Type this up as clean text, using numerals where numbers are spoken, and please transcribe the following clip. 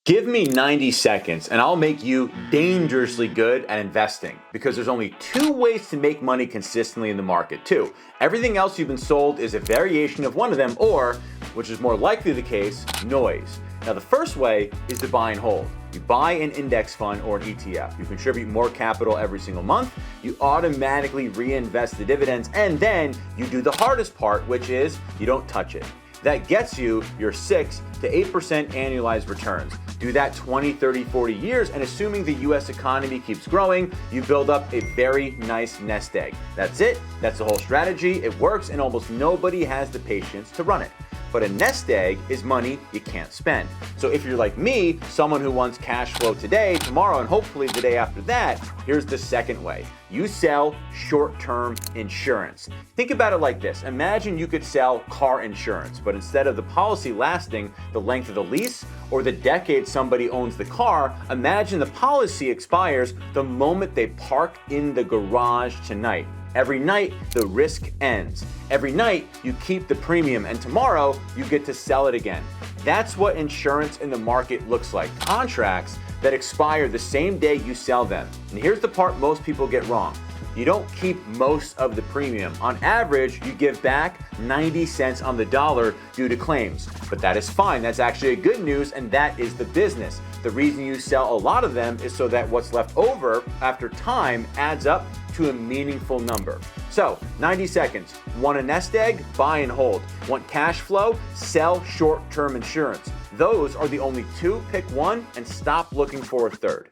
Give me 90 seconds and I'll make you dangerously good at investing, because there's only two ways to make money consistently in the market. Two. Everything else you've been sold is a variation of one of them, or, which is more likely the case, noise. Now the first way is to buy and hold. You buy an index fund or an ETF. You contribute more capital every single month. You automatically reinvest the dividends, and then you do the hardest part, which is you don't touch it. That gets you your 6 to 8% annualized returns. Do that 20, 30, 40 years, and assuming the US economy keeps growing, you build up a very nice nest egg. That's it. That's the whole strategy. It works, and almost nobody has the patience to run it. But a nest egg is money you can't spend. So if you're like me, someone who wants cash flow today, tomorrow, and hopefully the day after that, here's the second way. You sell short-term insurance. Think about it like this. Imagine you could sell car insurance, but instead of the policy lasting the length of the lease or the decade somebody owns the car, imagine the policy expires the moment they park in the garage tonight. Every night, the risk ends. Every night, you keep the premium, and tomorrow, you get to sell it again. That's what insurance in the market looks like. Contracts that expire the same day you sell them. And here's the part most people get wrong. You don't keep most of the premium. On average, you give back 90 cents on the dollar due to claims. But that is fine. That's actually a good news, and that is the business. The reason you sell a lot of them is so that what's left over after time adds up to a meaningful number. So, 90 seconds. Want a nest egg? Buy and hold. Want cash flow? Sell short-term insurance. Those are the only two. Pick one and stop looking for a third.